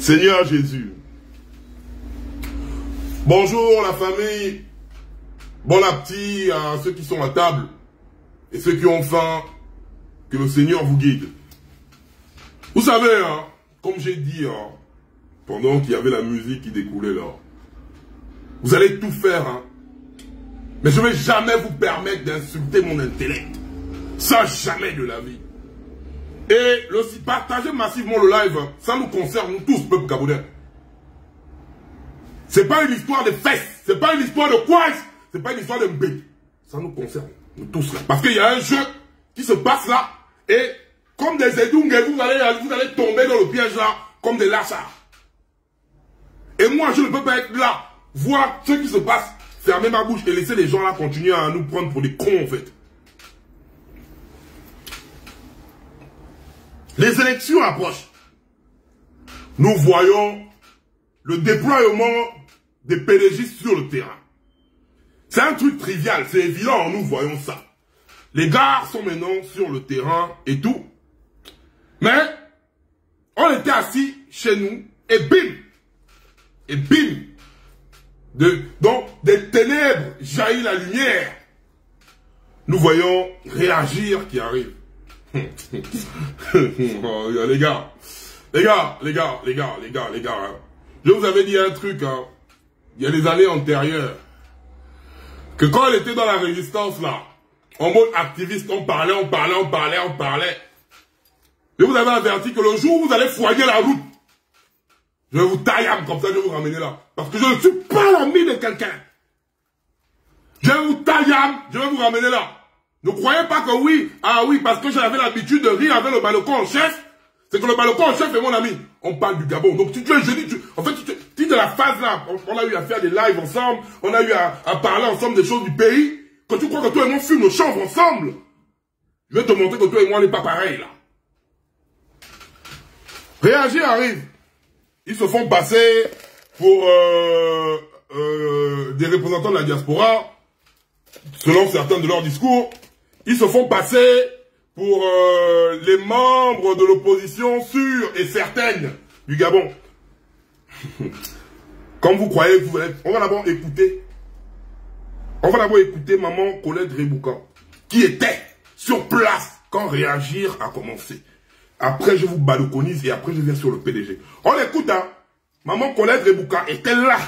Seigneur Jésus. Bonjour la famille. Bon appétit à ceux qui sont à table et ceux qui ont faim. Que le Seigneur vous guide. Vous savez, hein, comme j'ai dit, hein, pendant qu'il y avait la musique qui découlait là, vous allez tout faire, hein, mais je ne vais jamais vous permettre d'insulter mon intellect. Ça, jamais de la vie. Et partagez massivement le live, hein, ça nous concerne, nous tous, peuple gabonais. C'est pas une histoire de fesses, c'est pas une histoire de quoi, c'est pas une histoire de mbé. Ça nous concerne, nous tous là. Parce qu'il y a un jeu qui se passe là, et comme des édounes, vous allez tomber dans le piège là, comme des lâchards. Et moi, je ne peux pas être là, voir ce qui se passe, fermer ma bouche et laisser les gens là continuer à nous prendre pour des cons en fait. Les élections approchent. Nous voyons le déploiement des PDG sur le terrain. C'est un truc trivial, c'est évident, nous voyons ça. Les gars sont maintenant sur le terrain et tout. Mais, on était assis chez nous et bim! Et bim! Donc, des ténèbres jaillit la lumière. Nous voyons réagir qui arrive. Oh, les gars. Hein. Je vous avais dit un truc, hein. Il y a des années antérieures. Que quand elle était dans la résistance, là, en mode activiste, on parlait. Je vous avais averti que le jour où vous allez foyer la route, je vais vous tailler comme ça, je vais vous ramener là. Parce que je ne suis pas l'ami de quelqu'un. Je vais vous tailler, je vais vous ramener là. Ne croyez pas que oui, parce que j'avais l'habitude de rire avec le balcon en chef, c'est que le balcon en chef est mon ami. On parle du Gabon. Donc tu es jeudi, en fait, tu es de la phase là. On a eu à faire des lives ensemble, on a eu à parler ensemble des choses du pays. Quand tu crois que toi et moi fume nos chanvre ensemble, je vais te montrer que toi et moi on n'est pas pareil là. Réagir arrive. Ils se font passer pour des représentants de la diaspora, selon certains de leurs discours. Ils se font passer pour les membres de l'opposition sûre et certaine du Gabon. Comme vous croyez, on va d'abord écouter. On va d'abord écouter maman Colette Rebouka, qui était sur place quand Réagir a commencé. Après, je vous balconise et après, je viens sur le PDG. On écoute, hein. Maman Colette Rebouka était là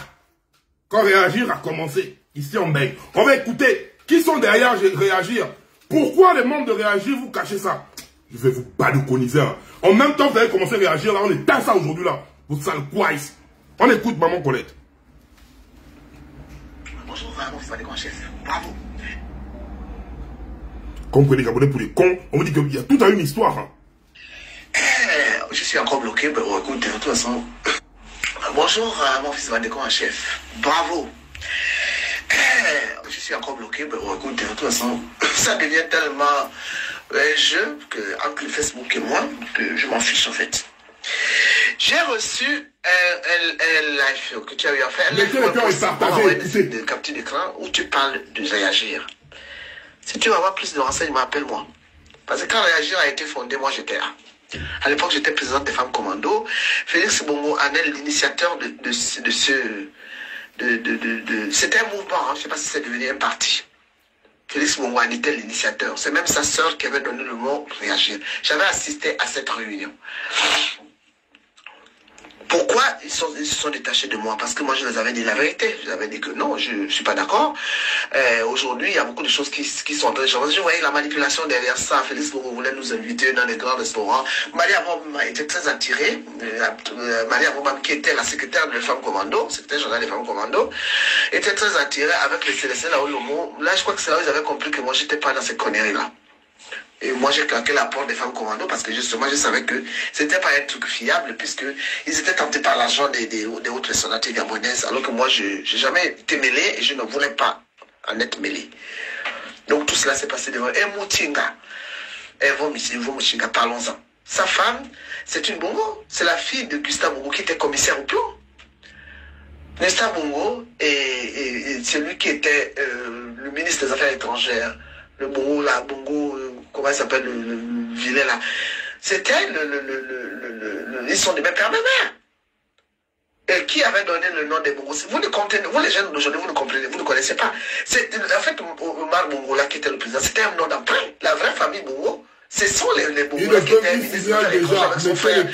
quand Réagir a commencé, ici en Belgique. On va écouter qui sont derrière Réagir. Pourquoi les membres de Réagir vous cachez ça? Je vais vous balconiser. Hein. En même temps, vous avez commencé à réagir là. On est à ça aujourd'hui là. Vous sale quoi ici? On écoute maman Colette. Bonjour, mon fils de chef. Bravo. Comprenez Gabonais pour les cons. On vous dit qu'il y a tout à une histoire. Hein. Je suis encore bloqué. Écoute, de toute façon. Bonjour, mon fils de chef. Bravo. Je suis encore bloqué. Écoute, de toute façon, ça devient tellement jeu entre le Facebook et moi que je m'en fiche en fait. J'ai reçu un live que tu as eu à faire. De capture d'écran où tu parles de Réagir. Si tu veux avoir plus de renseignements, appelle-moi. Parce que quand Réagir a été fondé, moi j'étais là. À l'époque, j'étais président des femmes commando. Félix Bongo en est l'initiateur de ce... C'était un mouvement, hein. Je ne sais pas si c'est devenu un parti. Félix Bongo en était l'initiateur. C'est même sa sœur qui avait donné le mot Réagir. J'avais assisté à cette réunion. Pourquoi ils se sont détachés de moi? Parce que moi, je les avais dit la vérité. Je les avais dit que non, je ne suis pas d'accord. Aujourd'hui, il y a beaucoup de choses qui sont en train de changer. Je voyais la manipulation derrière ça. Félix Bongo voulait nous inviter dans les grands restaurants. Maria Bob a été très attirée. Maria Bob, qui était la secrétaire de femmes commando, secrétaire générale des femmes commando, était très attirée avec les Célestins là où le mot. Là, je crois que c'est là où ils avaient compris que moi, je n'étais pas dans ces conneries-là. Et moi, j'ai claqué la porte des femmes commando parce que justement, je savais que c'était pas un truc fiable puisque ils étaient tentés par l'argent des hautes personnalités gabonaises. Alors que moi, je n'ai jamais été mêlé et je ne voulais pas en être mêlé. Donc, tout cela s'est passé devant. Et Moutinga, Moutinga, parlons-en. Sa femme, c'est une Bongo. C'est la fille de Gustave Bongo qui était commissaire au plan. Gustave Bongo et c'est lui qui était le ministre des Affaires étrangères. Le Bongo, là, Bongo, comment il s'appelle, le vilain là. C'était ils sont des mêmes pères de mère. qui avait donné le nom des Bongo. Vous ne comprenez, vous les jeunes d'aujourd'hui, vous ne comprenez, vous ne connaissez pas. En fait, Omar Bongo là qui était le président, c'était un nom d'emprunt. La vraie famille Bongo, ce sont les Bongo là qui étaient ministres avec son frère.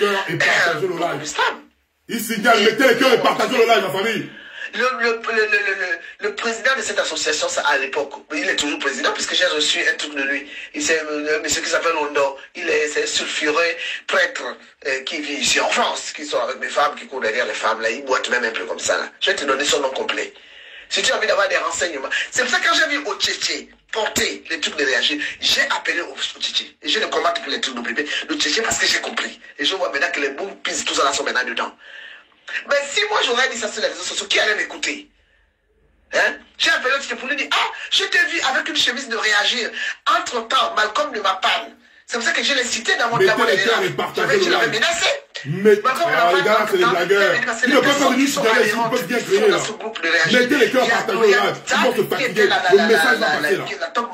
Il signale, mettez les cœurs et partagez le live, la famille. Le président de cette association, à l'époque, il est toujours président puisque j'ai reçu un truc de lui. C'est un monsieur qui s'appelle Londo. C'est un sulfureux prêtre qui vit ici en France, qui sont avec mes femmes, qui courent derrière les femmes. Là, il boite même un peu comme ça. Là. Je vais te donner son nom complet. Si tu as envie d'avoir des renseignements. C'est pour ça que quand j'ai vu Otchéché porter les trucs de réagir, j'ai appelé Otchéché. Et je ne commande plus les trucs de Tchétché parce que j'ai compris. Et je vois maintenant que les bons pistes, tout ça là sont maintenant dedans. Mais si moi j'aurais dit ça sur les réseaux sociaux, qui allait m'écouter? Hein? J'ai appelé l'autre pour lui dire, ah, je t'ai vu avec une chemise de réagir. Entre-temps, Malcolm ne m'a pas. C'est pour ça que je l'ai cité dans mon témoin. Je l'avais menacé. Mais les gars, c'est des blagueurs. Ils ne peuvent pas venir signaler, ils peuvent bien créer là. Mettez les cœurs, partagez le live. Ils vont se fatiguer. Le message va passer là.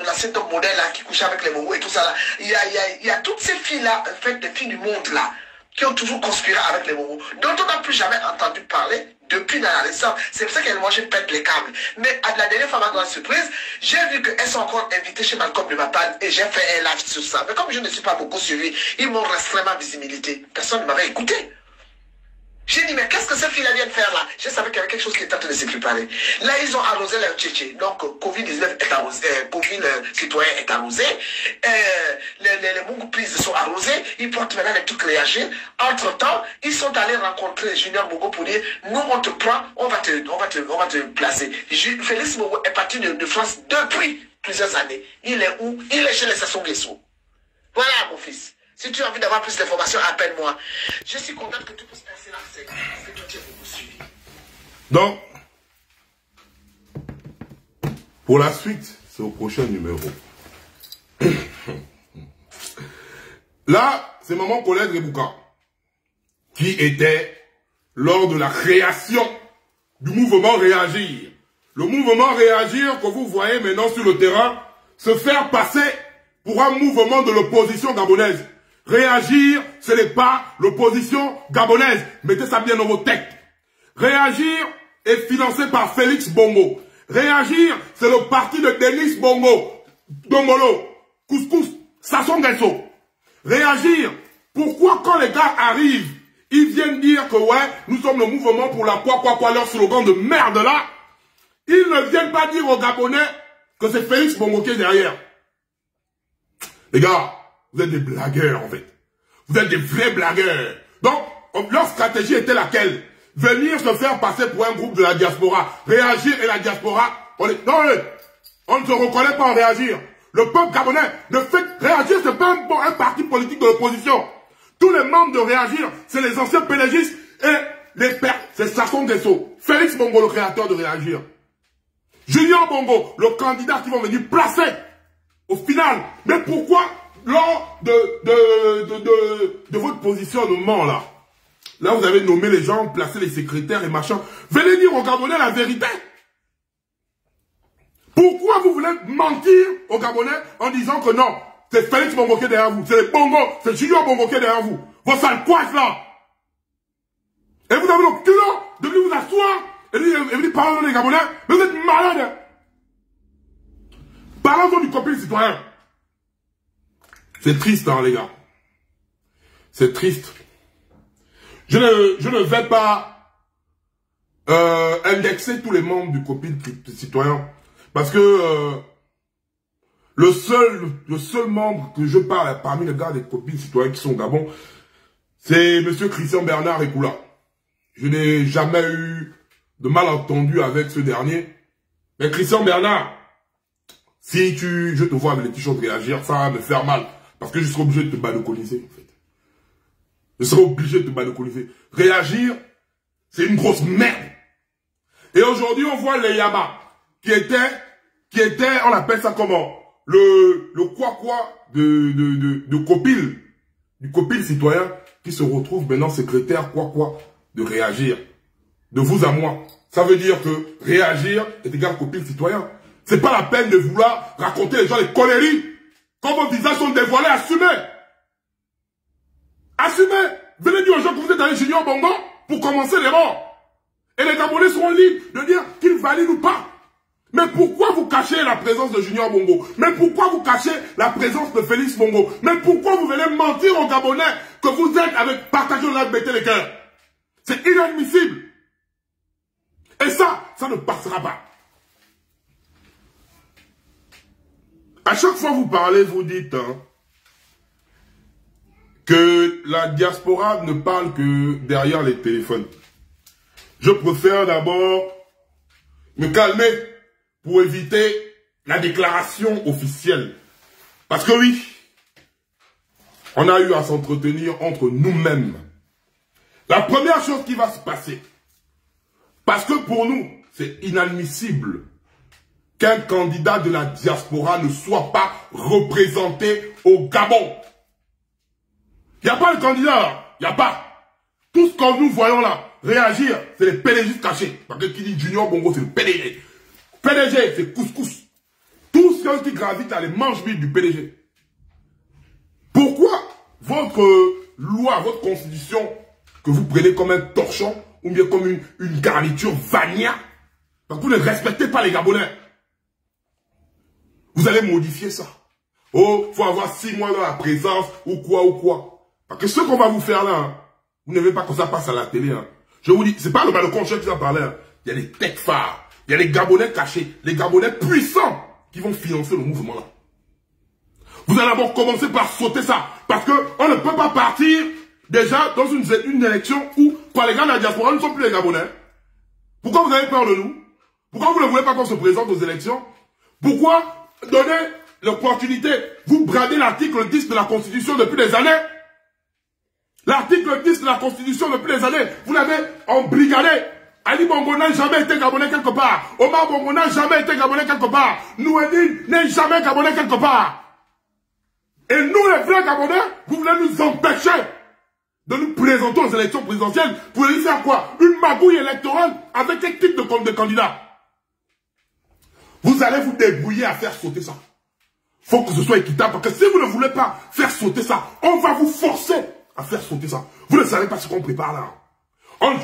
L'ancien top modèle là qui couchait avec les Bongo et tout ça là. Il y a toutes ces filles là, en fait, des filles du monde là, qui ont toujours conspiré avec les Bongo, dont on n'a plus jamais entendu parler depuis dans la récente. C'est pour ça qu'elles moi je pète les câbles. Mais à la dernière fois, ma grande surprise, j'ai vu qu'elles sont encore invitées chez Malcolm de Mapan et j'ai fait un live sur ça. Mais comme je ne suis pas beaucoup suivi, ils m'ont restreint ma visibilité. Personne ne m'avait écouté. J'ai dit, mais qu'est-ce que ces filles-là viennent faire là? Je savais qu'il y avait quelque chose qui était en train de se préparer. Là, ils ont arrosé leur Tchétché. Donc, Covid-19 est arrosé, Covid citoyen est arrosé. Les Bongo prises sont arrosés. Ils portent maintenant les trucs réagir. Entre-temps, ils sont allés rencontrer Junior Bongo pour dire, nous, on te prend, on va te placer. Félix Bongo est parti de France depuis plusieurs années. Il est où? Il est chez les Sassou Nguesso. Voilà, mon fils. Si tu as envie d'avoir plus d'informations, appelle-moi. Je suis content que tu puisses passer l'accès. Parce que toi, tu as beaucoup suivi. Donc, pour la suite, c'est au prochain numéro. Là, c'est maman Colette Rebouka qui était lors de la création du mouvement Réagir. Le mouvement Réagir que vous voyez maintenant sur le terrain se faire passer pour un mouvement de l'opposition gabonaise. Réagir, ce n'est pas l'opposition gabonaise. Mettez ça bien dans vos têtes. Réagir est financé par Félix Bongo. Réagir, c'est le parti de Denis Bongo, Dongolo, Couscous, Sassou Nguesso. Réagir, pourquoi quand les gars arrivent, ils viennent dire que ouais, nous sommes le mouvement pour la quoi, leur slogan de merde là, ils ne viennent pas dire aux Gabonais que c'est Félix Bongo qui est derrière. Les gars, vous êtes des blagueurs, en fait. Vous êtes des vrais blagueurs. Donc, leur stratégie était laquelle? Venir se faire passer pour un groupe de la diaspora. Réagir et la diaspora. Non, on ne se reconnaît pas en Réagir. Le peuple gabonais ne fait... Réagir, c'est pas un parti politique de l'opposition. Tous les membres de Réagir, c'est les anciens pélégistes et les pères. C'est Sassou Nguesso. Félix Bongo, le créateur de Réagir. Junior Bongo, le candidat qui va venir placer au final. Mais pourquoi lors de votre positionnement là, vous avez nommé les gens, placé les secrétaires et machin. Venez dire aux Gabonais la vérité. Pourquoi vous voulez mentir aux Gabonais en disant que non, c'est Félix Bongo qui est derrière vous, c'est les Bongo, c'est Junior Bongo qui est derrière vous. Vos sales couaches là. Et vous avez le culot de venir vous asseoir et venir parler des Gabonais. Mais vous êtes malades. Parlons du copil citoyen. C'est triste, hein, les gars. C'est triste. Je ne vais pas indexer tous les membres du copil citoyen. Parce que le seul membre que je parle parmi les gars des copils citoyens qui sont au Gabon, c'est M. Christian Bernard Ekoula. Je n'ai jamais eu de malentendu avec ce dernier. Mais Christian Bernard, si je te vois avec les t-shirts Réagir, ça va me faire mal. Parce que je serai obligé de te baloconiser, en fait. Je serai obligé de te baloconiser. Réagir, c'est une grosse merde. Et aujourd'hui, on voit les Yama, qui était, on appelle ça comment? Le quoi de copil, du copil citoyen, qui se retrouve maintenant secrétaire quoi de Réagir. De vous à moi. Ça veut dire que Réagir est égal copil citoyen. C'est pas la peine de vouloir raconter les gens les conneries. Quand vos visages sont dévoilés, assumez. Assumez. Venez dire aux gens que vous êtes allé Junior Bongo pour commencer l'erreur. Et les Gabonais seront libres de dire qu'ils valident ou pas. Mais pourquoi vous cachez la présence de Junior Bongo? Mais pourquoi vous cachez la présence de Félix Bongo? Mais pourquoi vous venez mentir aux Gabonais que vous êtes avec partageons la bêté les cœurs? C'est inadmissible. Et ça ne passera pas. À chaque fois que vous parlez, vous dites que la diaspora ne parle que derrière les téléphones. Je préfère d'abord me calmer pour éviter la déclaration officielle. Parce que oui, on a eu à s'entretenir entre nous-mêmes. La première chose qui va se passer, parce que pour nous, c'est inadmissible qu'un candidat de la diaspora ne soit pas représenté au Gabon. Il n'y a pas de candidat là, il n'y a pas. Tout ce que nous voyons là, réagir, c'est les PDG cachés. Parce que qui dit Junior Bongo, c'est le PDG. PDG, c'est couscous. Tous ceux qui gravitent à les manches-billes du PDG. Pourquoi votre loi, votre constitution, que vous prenez comme un torchon, ou bien comme une garniture Vania, parce que vous ne respectez pas les Gabonais. Vous allez modifier ça. Oh, faut avoir 6 mois dans la présence, ou quoi. Parce que ce qu'on va vous faire là, hein, vous n'aimez pas que ça passe à la télé. Hein. Je vous dis, c'est pas le Balcon-Chef qui va parler. Hein. Il y a les têtes phares, il y a les Gabonais cachés, les Gabonais puissants qui vont financer le mouvement là. Vous allez d'abord commencer par sauter ça. Parce qu'on ne peut pas partir déjà dans une élection où, quand les gars de la diaspora ne sont plus les Gabonais. Pourquoi vous avez peur de nous? Pourquoi vous ne voulez pas qu'on se présente aux élections? Pourquoi donner l'opportunité? Vous bradez l'article 10 de la Constitution depuis des années. L'article 10 de la Constitution depuis des années, vous l'avez embrigadé. Ali Bongo n'a jamais été Gabonais quelque part. Omar Bongo n'a jamais été Gabonais quelque part. Nouedine n'est jamais Gabonais quelque part. Et nous, les vrais Gabonais, vous voulez nous empêcher de nous présenter aux élections présidentielles. Vous voulez faire quoi? Une magouille électorale avec quel type de candidat? Vous allez vous débrouiller à faire sauter ça. Faut que ce soit équitable, parce que si vous ne voulez pas faire sauter ça, on va vous forcer à faire sauter ça. Vous ne savez pas ce qu'on prépare là.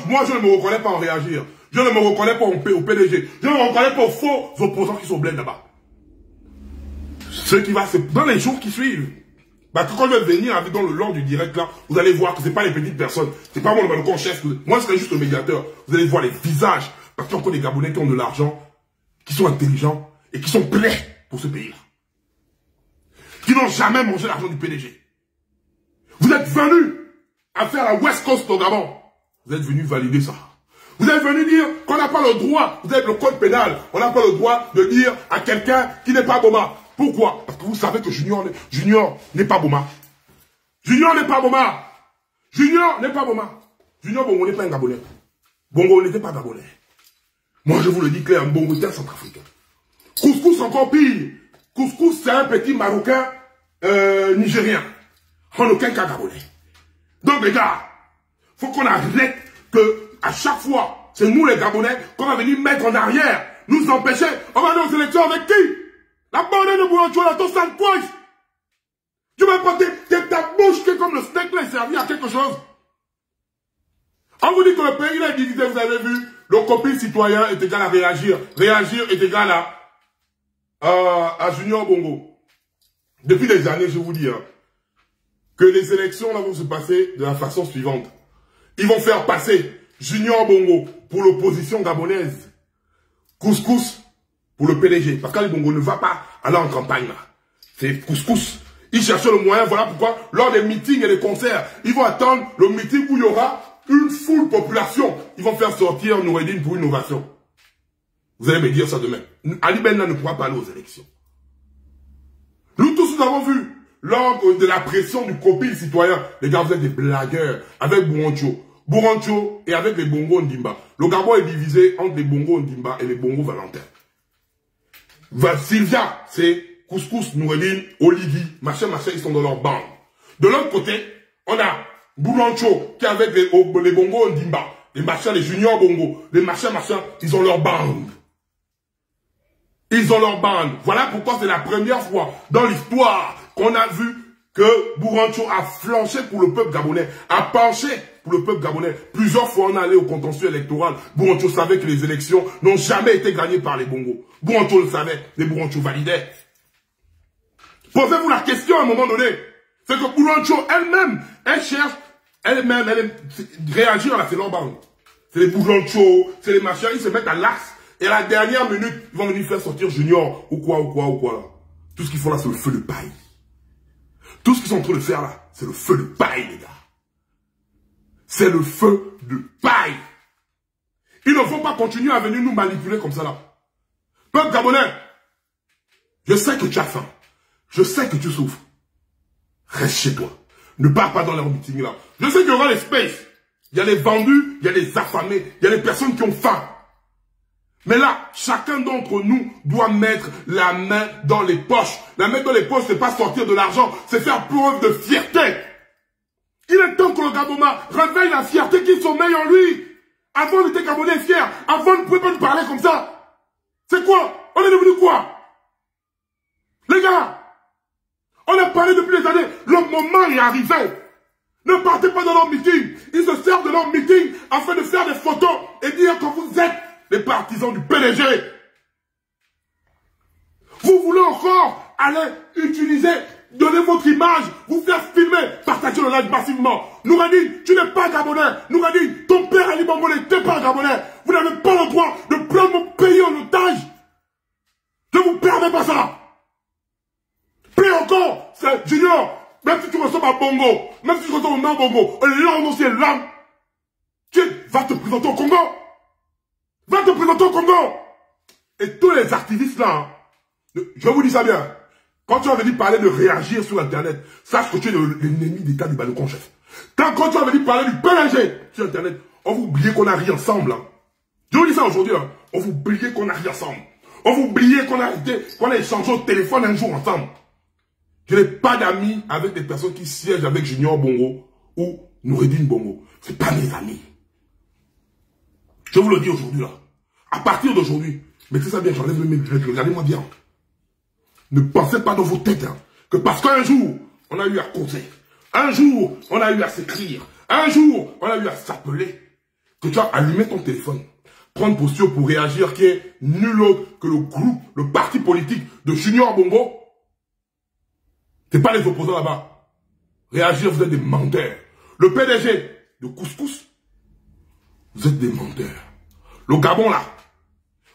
Moi, je ne me reconnais pas en réagir. Je ne me reconnais pas au PDG. Je ne me reconnais pas aux faux opposants qui sont blés là-bas. Ce qui va se... Dans les jours qui suivent. Parce que quand je vais venir avec dans le long du direct là, vous allez voir que ce n'est pas les petites personnes. Ce n'est pas moi le balcon chef. Moi, je serai juste le médiateur. Vous allez voir les visages. Parce qu'il y a encore des Gabonais qui ont de l'argent, qui sont intelligents et qui sont prêts pour ce pays-là. Qui n'ont jamais mangé l'argent du PDG. Vous êtes venus à faire la West Coast au Gabon. Vous êtes venus valider ça. Vous êtes venus dire qu'on n'a pas le droit, vous avez le code pénal, on n'a pas le droit de dire à quelqu'un qui n'est pas Boma. Pourquoi? Parce que vous savez que Junior n'est pas Boma. Junior n'est pas Boma. Junior n'est pas Boma. Junior Bongo n'est pas un Gabonais. Bongo n'était pas Gabonais. Moi je vous le dis clair, Bongo était un Centrafricain. Couscous encore pire. Couscous c'est un petit Marocain Nigérien. En aucun cas Gabonais. Donc les gars, faut qu'on arrête que à chaque fois, c'est nous les Gabonais qu'on va venir mettre en arrière, nous empêcher. On va aller aux élections avec qui? La bande de Boulancho, la toast and quoi? Tu vas pas ta bouche qui est comme le steak là est servi à quelque chose. On vous dit que le pays là est divisé, vous avez vu, le copie citoyen est égal à réagir. Réagir est égal à Junior Bongo. Depuis des années, je vous dis, hein, que les élections là vont se passer de la façon suivante. Ils vont faire passer Junior Bongo pour l'opposition gabonaise. Couscous pour le PDG. Parce qu'Ali Bongo ne va pas aller en campagne là. C'est Couscous. Ils cherchent le moyen, voilà pourquoi, lors des meetings et des concerts, ils vont attendre le meeting où il y aura une foule population. Ils vont faire sortir Noureddine pour une ovation. Vous allez me dire ça demain. Ali Benna ne pourra pas aller aux élections. Nous tous, nous avons vu, lors de la pression du copil citoyen, les gars, vous êtes des blagueurs avec Bourancho. Bourancho et avec les Bongo Ndimba. Le Gabon est divisé entre les Bongo Ndimba et les Bongo Valentin. Sylvia, c'est Couscous, Noureddine, Oligui, machin, ils sont dans leur bande. De l'autre côté, on a Bourancho qui est avec les Bongo Ndimba, les machins, les Junior Bongo, les machins, ils ont leur bande. Ils ont leur bande. Voilà pourquoi c'est la première fois dans l'histoire qu'on a vu que Bourancho a flanché pour le peuple gabonais, a penché pour le peuple gabonais. Plusieurs fois, on est allé au contentieux électoral. Bourancho savait que les élections n'ont jamais été gagnées par les Bongos. Bourancho le savait, mais Bourancho validait. Posez-vous la question à un moment donné. C'est que Bourancho elle-même, elle cherche, elle-même, réagir à la Célorban. C'est les Bourancho, c'est les machins, ils se mettent à l'axe. Et à la dernière minute, ils vont venir faire sortir Junior, ou quoi. Là. Tout ce qu'ils font là, c'est le feu de paille. Tout ce qu'ils sont en train de faire là, c'est le feu de paille, les gars. C'est le feu de paille. Ils ne vont pas continuer à venir nous manipuler comme ça là. Peuple gabonais, je sais que tu as faim. Je sais que tu souffres. Reste chez toi. Ne pars pas dans leur meeting là. Je sais qu'il y aura les spaces. Il y a les vendus, il y a les affamés, il y a les personnes qui ont faim. Mais là, chacun d'entre nous doit mettre la main dans les poches. La main dans les poches, c'est pas sortir de l'argent, c'est faire preuve de fierté. Il est temps que le Gabonais réveille la fierté qui sommeille en lui. Avant, on était Gabonais fiers. Avant, on ne pouvait pas nous parler comme ça. C'est quoi? On est devenu quoi? Les gars, on a parlé depuis des années. Le moment est arrivé. Ne partez pas dans leur meeting. Ils se servent de leur meeting afin de faire des photos et dire que vous êtes les partisans du PDG. Vous voulez encore aller utiliser, donner votre image, vous faire filmer, partager le live massivement. Nouradine, tu n'es pas Gabonais. Nouradine, ton père Ali Bongo n'était pas Gabonais. Vous n'avez pas le droit de prendre mon pays en otage. Je ne vous permets pas ça. Plus encore, c'est Junior, même si tu ressembles à Bongo, même si tu ressembles à Bongo, l'homme aussi est l'âme. Tu vas te présenter au Congo. Va te présenter au Congo. Et tous les activistes là, je vous dis ça bien, quand tu as venu parler de réagir sur Internet, sache que tu es l'ennemi d'État du balcon chef. Quand tu as venu parler du PDG sur Internet, on vous oublie qu'on a ri ensemble. Hein. Je vous dis ça aujourd'hui, hein. On vous oublie qu'on a ri ensemble. On vous oublie qu'on a échangé au téléphone un jour ensemble. Je n'ai pas d'amis avec des personnes qui siègent avec Junior Bongo ou Noureddine Bongo. Ce n'est pas mes amis. Je vous le dis aujourd'hui là. À partir d'aujourd'hui, mettez ça bien, j'enlève mes lunettes, regardez-moi bien. Ne pensez pas dans vos têtes hein, que parce qu'un jour, on a eu à causer, un jour, on a eu à s'écrire, un jour, on a eu à s'appeler, que tu vas allumer ton téléphone, prendre posture pour réagir qui est nul autre que le groupe, le parti politique de Junior Bongo. C'est pas les opposants là-bas. Réagir, vous êtes des menteurs. Le PDG de Couscous, vous êtes des menteurs. Le Gabon là,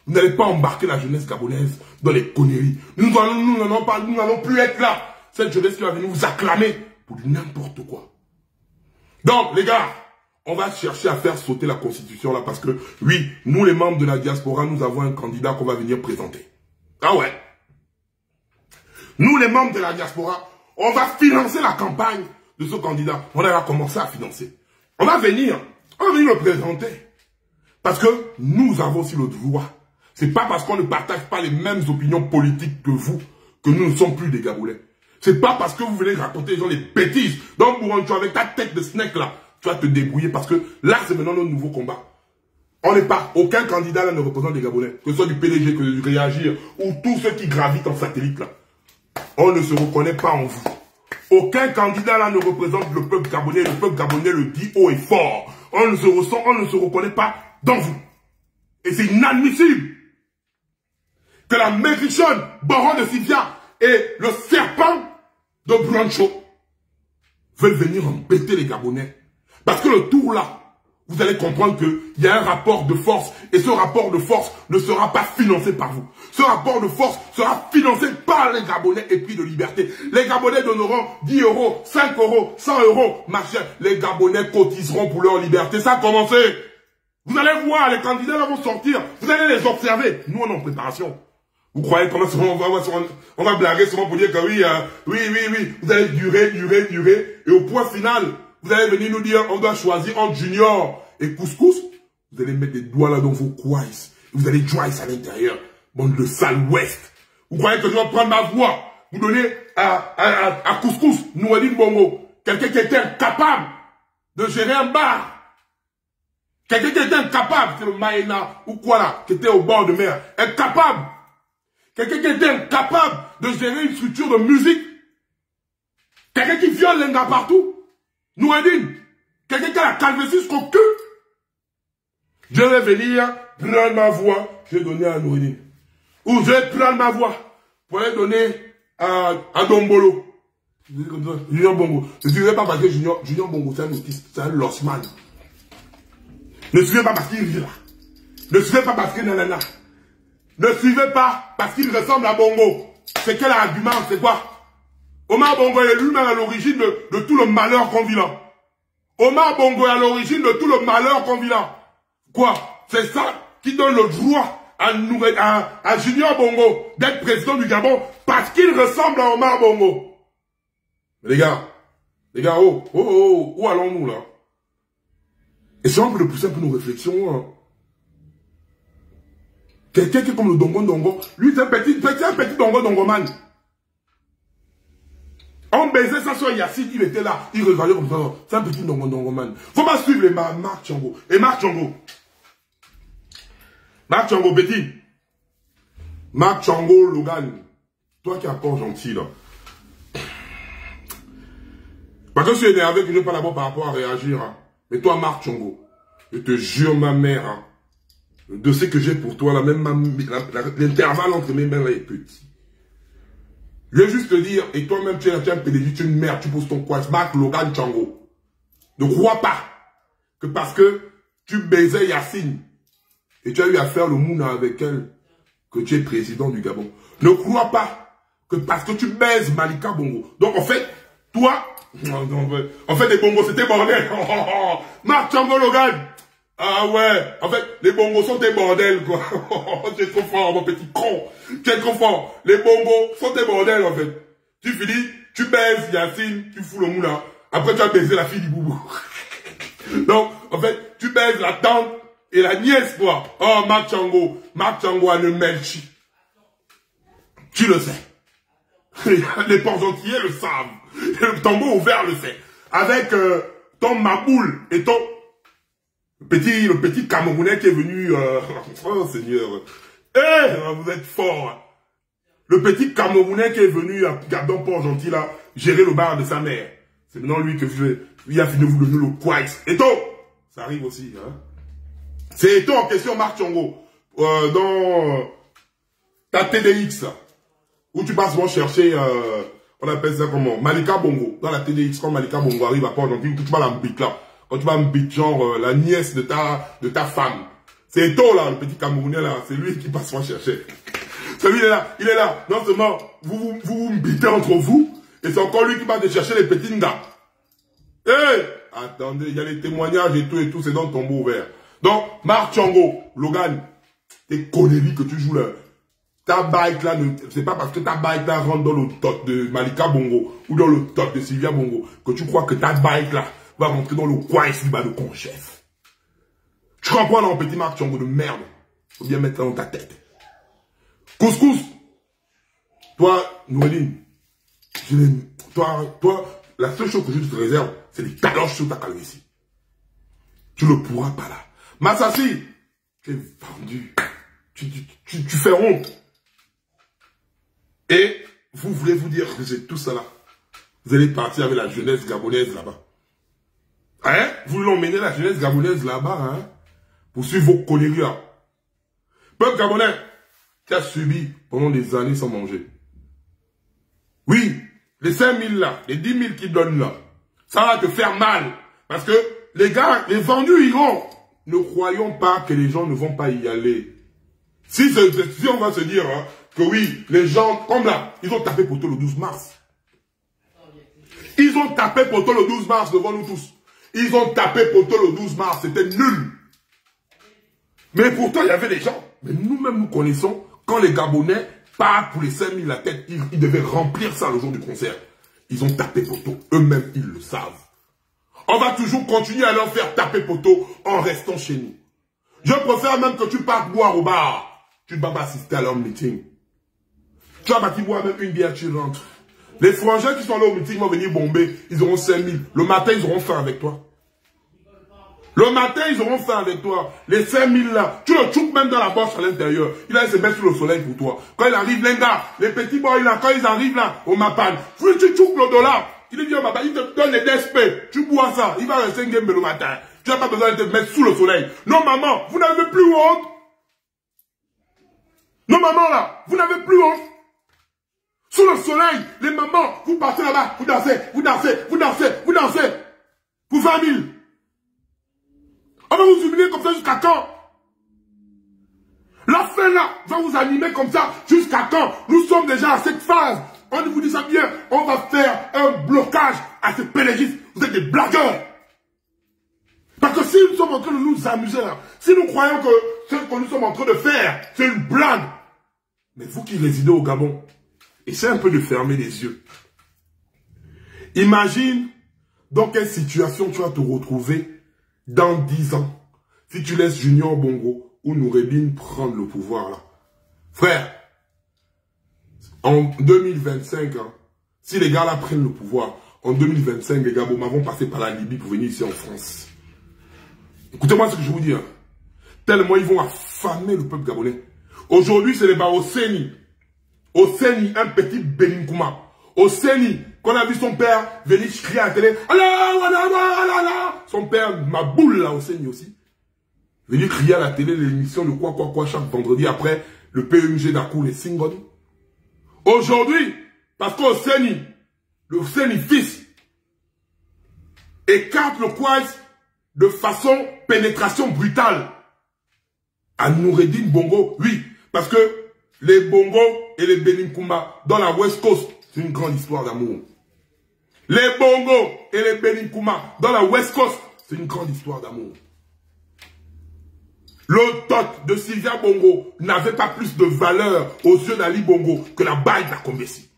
vous n'allez pas embarquer la jeunesse gabonaise dans les conneries. Nous n'allons plus être là. Cette jeunesse qui va venir vous acclamer pour du n'importe quoi. Donc les gars, on va chercher à faire sauter la constitution là parce que oui, nous les membres de la diaspora, nous avons un candidat qu'on va venir présenter. Ah ouais. Nous les membres de la diaspora, on va financer la campagne de ce candidat. On va commencer à financer. On va venir le présenter. Parce que nous avons aussi le droit. C'est pas parce qu'on ne partage pas les mêmes opinions politiques que vous que nous ne sommes plus des Gabonais. C'est pas parce que vous venez raconter les gens les bêtises. Donc, Bourancho, avec ta tête de snake là, tu vas te débrouiller parce que là, c'est maintenant notre nouveau combat. On n'est pas, aucun candidat là ne représente des Gabonais. Que ce soit du PDG, que du Réagir, ou tous ceux qui gravitent en satellite là. On ne se reconnaît pas en vous. Aucun candidat là ne représente le peuple gabonais. Le peuple gabonais le dit haut et fort. On ne se reconnaît pas dans vous. Et c'est inadmissible que la maigrichonne Baron de Sivia et le serpent de Bourancho veulent venir embêter les Gabonais. Parce que le tour là, vous allez comprendre qu'il y a un rapport de force. Et ce rapport de force ne sera pas financé par vous. Ce rapport de force sera financé par les Gabonais épris de liberté. Les Gabonais donneront 10 euros, 5 euros, 100 euros. Machin. Les Gabonais cotiseront pour leur liberté. Ça a commencé. Vous allez voir, les candidats là vont sortir. Vous allez les observer. Nous, on est en préparation. Vous croyez comment on va blaguer souvent pour dire que oui. Vous allez durer. Et au point final, vous allez venir nous dire, on doit choisir entre Junior et Couscous. Vous allez mettre des doigts là dans vos coins. Vous allez joyce à l'intérieur. Bande de sale ouest. Vous croyez que je vais prendre ma voix, vous donner à Couscous, Noureddine Bongo, quelqu'un qui était incapable de gérer un bar. Quelqu'un qui était incapable, c'est le Maïna ou quoi là, qui était au bord de mer. Incapable. Quelqu'un qui était incapable de gérer une structure de musique. Quelqu'un qui viole les gars partout. Noureddin. Quelqu'un qui a la calvitie jusqu'au cul. Je vais venir prendre ma voix. Je vais donner à Noureddin. Ou je vais prendre ma voix pour aller donner à Dombolo. Junior Bongo. Ne suivez pas parce que Junior Bongo, c'est un autiste, c'est un lossman. Ne suivez pas parce qu'il rit là. Ne suivez pas parce qu'il nanana. Ne suivez pas parce qu'il ressemble à Bongo. C'est quel argument? C'est quoi? Omar Bongo est lui-même à l'origine de tout le malheur qu'on vit là. Omar Bongo est à l'origine de tout le malheur qu'on vit là. Quoi? C'est ça qui donne le droit à Junior Bongo d'être président du Gabon parce qu'il ressemble à Omar Bongo. Les gars, où allons-nous là? Et c'est un peu de pousser un peu nos réflexions. Hein. Quelqu'un qui est comme le Dongo, lui c'est un petit Dongo-man. On baisait ça sur Yacine, il était là, il regardait comme ça. C'est un petit Dongo-man. Faut pas suivre les Marc Tchongo. Et Marc Tchongo, petit. Marc Tchongo, Logan. Toi qui es encore gentil là. Parce que je suis énervé que je ne vais pas d'abord par rapport à réagir. Hein. Mais toi, Marc Tchongo, je te jure, ma mère, hein, le dossier que j'ai pour toi, l'intervalle entre mes mains là est petit. Je vais juste te dire, et toi-même, tu es un pédégie, tu es une merde, tu poses ton quoi, Marc Logan Tchongo. Ne crois pas que parce que tu baisais Yacine et tu as eu à faire le mouna avec elle, que tu es président du Gabon. Ne crois pas que parce que tu baises Malika Bongo. Donc en fait, toi, en fait les bongos c'était bordel. Marc Tchongo Logan. Ah ouais, en fait, les bongos sont des bordels, quoi. Tu es trop fort, mon petit con. Tu es trop fort. Les bongos sont des bordels, en fait. Tu finis, tu baises Yacine, tu fous le moula. Après, tu as baisé la fille du boubou. Donc, en fait, tu baises la tante et la nièce, quoi. Oh, Marc Tchongo a le melchi. Tu le sais. Les ports-entiers le savent. Le tambour ouvert le sait. Avec ton maboule et ton... Le petit Camerounais qui est venu... oh Seigneur. Vous êtes fort. Le petit Camerounais qui est venu à Gabon Port-Gentil là, gérer le bar de sa mère. C'est maintenant lui que il a fini de vous donner le Quaix. Eto, ça arrive aussi. Hein? C'est Eto en question, Marc Tchongo. Dans ta TDX, où tu passes chercher... on appelle ça comment? Malika Bongo. Dans la TDX, quand Malika Bongo arrive à Port-Gentil, tu vas la mbite là. Quand tu vas me bite, genre, la nièce de ta femme. C'est Eto, là, le petit Camerounais, là. C'est lui qui passe moi chercher. Celui, il est là. Non seulement, vous me bitez entre vous, et c'est encore lui qui va te chercher les petits gars. Attendez, il y a les témoignages et tout, c'est dans le tombeau ouvert. Donc, Marc Tchongo, Logan, tes conneries que tu joues là. Ta bike là, c'est pas parce que ta bike là rentre dans le top de Malika Bongo, ou dans le top de Sylvia Bongo, que tu crois que ta bike là, va rentrer dans le coin ici, de con-chef. Tu comprends, non, petit Marc Tchongo de merde. Faut bien mettre ça dans ta tête. Couscous. Toi, Noureddin, toi, la seule chose que je te réserve, c'est des taloches sur ta calvitie. Tu ne pourras pas là. Massassi, tu es vendu. Tu fais honte. Et vous voulez vous dire que c'est tout ça là. Vous allez partir avec la jeunesse gabonaise là-bas. Hein? Vous l'emmenez la jeunesse gabonaise là-bas, hein? Pour suivre vos conneries là. Peuple gabonais, qui a subi pendant des années sans manger. Oui, les 5 000 là, les 10 000 qu'ils donnent là, ça va te faire mal. Parce que les gars, les vendus iront. Ne croyons pas que les gens ne vont pas y aller. Si on va se dire hein, que oui, les gens, comme là, ils ont tapé poteau le 12 mars. Ils ont tapé poteau le 12 mars devant nous tous. Ils ont tapé poteau le 12 mars, c'était nul. Mais pourtant, il y avait des gens. Mais nous-mêmes, nous connaissons, quand les Gabonais partent pour les 5 000 la tête, ils devaient remplir ça le jour du concert. Ils ont tapé poteau. Eux-mêmes, ils le savent. On va toujours continuer à leur faire taper poteau en restant chez nous. Je préfère même que tu partes boire au bar. Tu ne vas pas assister à leur meeting. Tu vas partir boire même une bière, tu rentres. Les frangins qui sont là au meeting vont venir bomber. Ils auront 5 000. Le matin, ils auront faim avec toi. Le matin, ils auront faim avec toi. Les 5 000 là, tu le choupes même dans la poche à l'intérieur. Il va se mettre sur le soleil pour toi. Quand il arrive, les gars, les petits boys là, quand ils arrivent là, au Mapan, tu choupes le dollar. Il dit, il te donne les DSP. Tu bois ça. Il va rester un game le matin. Tu n'as pas besoin de te mettre sous le soleil. Non, maman, vous n'avez plus honte. Non, maman, là, vous n'avez plus honte. Sous le soleil, les mamans, vous partez là-bas, vous dansez, vous dansez, vous dansez, vous dansez. Pour 20 000. On va vous humilier comme ça jusqu'à quand? La fin là va vous animer comme ça jusqu'à quand? Nous sommes déjà à cette phase. On vous dit ça bien, on va faire un blocage à ces pélégistes. Vous êtes des blagueurs. Parce que si nous sommes en train de nous amuser là, si nous croyons que ce que nous sommes en train de faire, c'est une blague. Mais vous qui résidez au Gabon, essayez un peu de fermer les yeux. Imagine dans quelle situation tu vas te retrouver dans 10 ans. Si tu laisses Junior Bongo ou Noureddine prendre le pouvoir là. Frère, en 2025, hein, si les gars là prennent le pouvoir, en 2025, les Gabonais vont passer par la Libye pour venir ici en France. Écoutez-moi ce que je vous dis. Hein. Tellement ils vont affamer le peuple gabonais. Aujourd'hui, c'est les Baoseni. Oseni, un petit Beninkouma. Oseni, qu'on a vu son père venir crier à la télé. Son père, ma boule là, Oseni aussi. Venir crier à la télé l'émission de quoi chaque vendredi après le PMG d'Akou, les Singon. Aujourd'hui, parce qu'Oseni, le Oseni fils, écarte le Kwais de façon pénétration brutale. À Noureddine Bongo, oui, parce que les Bongo et les Beninkouma dans la West Coast, c'est une grande histoire d'amour. Les Bongo et les Beninkouma dans la West Coast, c'est une grande histoire d'amour. Le tot de Sylvia Bongo n'avait pas plus de valeur aux yeux d'Ali Bongo que la baille d'Akombesi.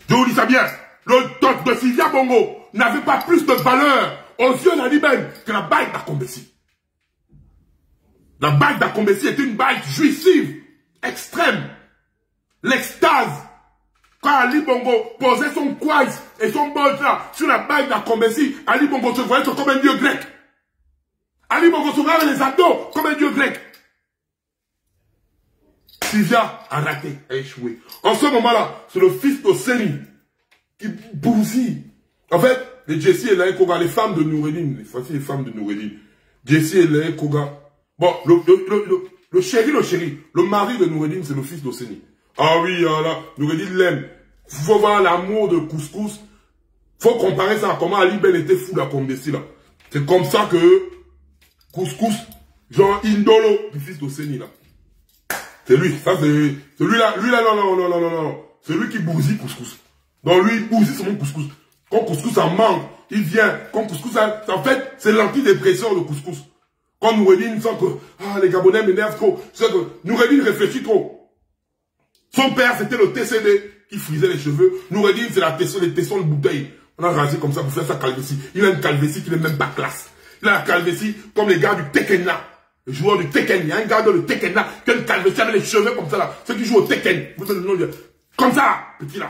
Je vous dis ça bien. Le tot de Sylvia Bongo n'avait pas plus de valeur aux yeux d'Ali Ben que la baille d'Akombesi. La bague d'Akombesi est une bague jouissive, extrême. L'extase. Quand Ali Bongo posait son kwais et son bol là sur la bague d'Akombesi, Ali Bongo se voyait comme un dieu grec. Ali Bongo se voyait les abdos comme un dieu grec. Sylvia a raté, a échoué. En ce moment-là, c'est le fils d'Oseni qui bousille. En fait, les Jessie et les Koga, les femmes de Noureddine, les femmes de Noureddine, Jessie et les Koga. Bon, le chéri, le mari de Noureddine, c'est le fils d'Oseni. Ah oui, là, Noureddine l'aime. Faut voir l'amour de Couscous. Faut comparer ça à comment Ali Ben était fou d'Akombesi, là. C'est comme ça que Couscous, genre Indolo, du fils d'Oseni, là. C'est lui, ça c'est... Lui-là, non. C'est lui qui bousille Couscous. Donc lui, il bousille son Couscous. Quand Couscous en manque, il vient. Quand Couscous, en fait, c'est l'antidépression de Couscous. Quand Noureddine sent que les Gabonais m'énervent trop, c'est que Noureddine réfléchit trop. Son père, c'était le TCD qui frisait les cheveux. Noureddine, c'est les tessons de bouteille. On a rasé comme ça pour faire sa calvétie. Il a une calvétie qui n'est même pas classe. Il a la calvétie comme les gars du Tekken. Les joueurs du Tekken. Il y a un gars dans le Tekken qui a une calvétie avec les cheveux comme ça là. Ceux qui jouent au Tekken. Vous savez le nom de... Comme ça, petit là.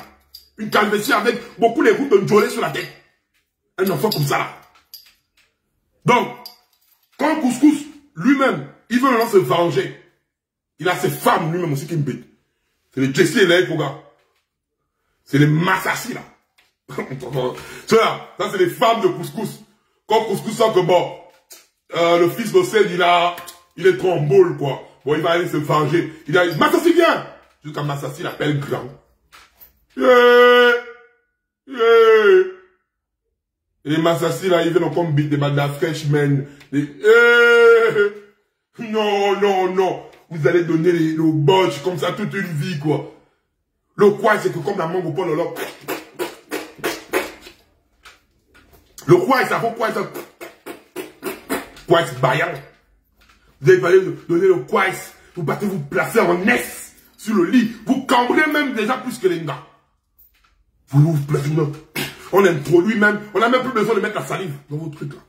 Une calvétie avec beaucoup les routes de Njolé sur la tête. Un enfant comme ça là. Donc, quand Couscous, lui-même, il veut maintenant se venger. Il a ses femmes lui-même aussi qui me bêtent. C'est les Jessie et les Koga. C'est les Massassi, là. Ceux-là, ça c'est les femmes de Couscous. Quand Couscous sent que bon, le fils d'Ocède, il est trop en boule, quoi. Bon, il va aller se venger. Il a dit, Massassi, viens! Jusqu'à Massassi l'appelle grand. Et les Massassi, là, ils viennent encore me bite des bandes Frenchman. Non. Vous allez donner le botch comme ça toute une vie, quoi. Le quoi, c'est que comme la mangue au pôle, là. Le quoi, ça vaut quoi, ça? Quoi, c'est baillant. Vous allez donner le quoi, vous partez vous placer en S sur le lit. Vous cambrez même déjà plus que les gars. Vous placez même. On introduit même. On n'a même plus besoin de mettre la salive dans vos trucs là.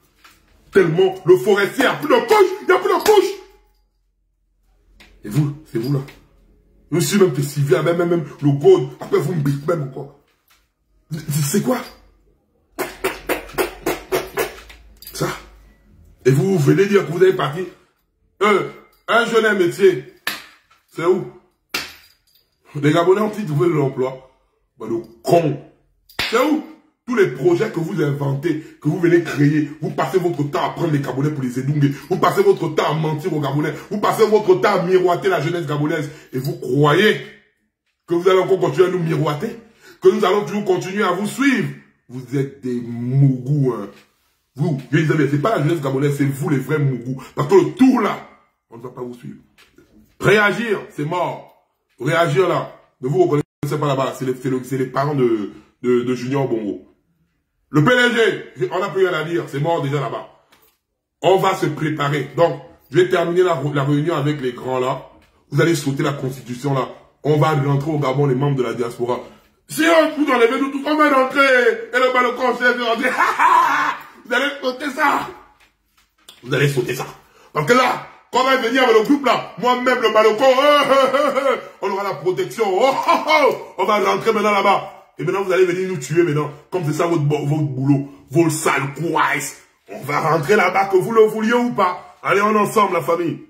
Tellement le forestier a plus de couche. Il n'y a plus de couche. Et vous, c'est vous là. Je suis même que Sylvia, même le gold. Après vous me bêtez même quoi. C'est quoi? Ça. Et vous venez dire que vous avez parti. Un jeune métier. C'est où? Les Gabonais ont-ils trouvé de l'emploi? Bah, le con. C'est où? tous les projets que vous inventez, que vous venez créer, vous passez votre temps à prendre les Gabonais pour les édounger, vous passez votre temps à mentir aux Gabonais, vous passez votre temps à miroiter la jeunesse gabonaise, et vous croyez que vous allez encore continuer à nous miroiter, que nous allons toujours continuer à vous suivre. Vous êtes des mougous, hein. Vous, je disais, mais c'est pas la jeunesse gabonaise, c'est vous les vrais mougous. Parce que le tour là, on ne va pas vous suivre. Réagir, c'est mort. Réagir là, ne vous reconnaissez pas là-bas, c'est les parents de Junior Bongo. Le PDG, on n'a plus rien à dire, c'est mort déjà là-bas. On va se préparer. Donc, je vais terminer la réunion avec les grands là. Vous allez sauter la constitution là. On va rentrer au Gabon, les membres de la diaspora. Si on vous enlève nous tous, on va rentrer. Et le balcon, c'est de rentrer. Vous allez sauter ça. Vous allez sauter ça. Parce que là, quand on va venir avec le groupe là, moi-même le balcon, on aura la protection. On va rentrer maintenant là-bas. Et maintenant, vous allez venir nous tuer maintenant. Comme c'est ça votre boulot. Vos sales couailles. On va rentrer là-bas, que vous le vouliez ou pas. Allez, on est ensemble, la famille.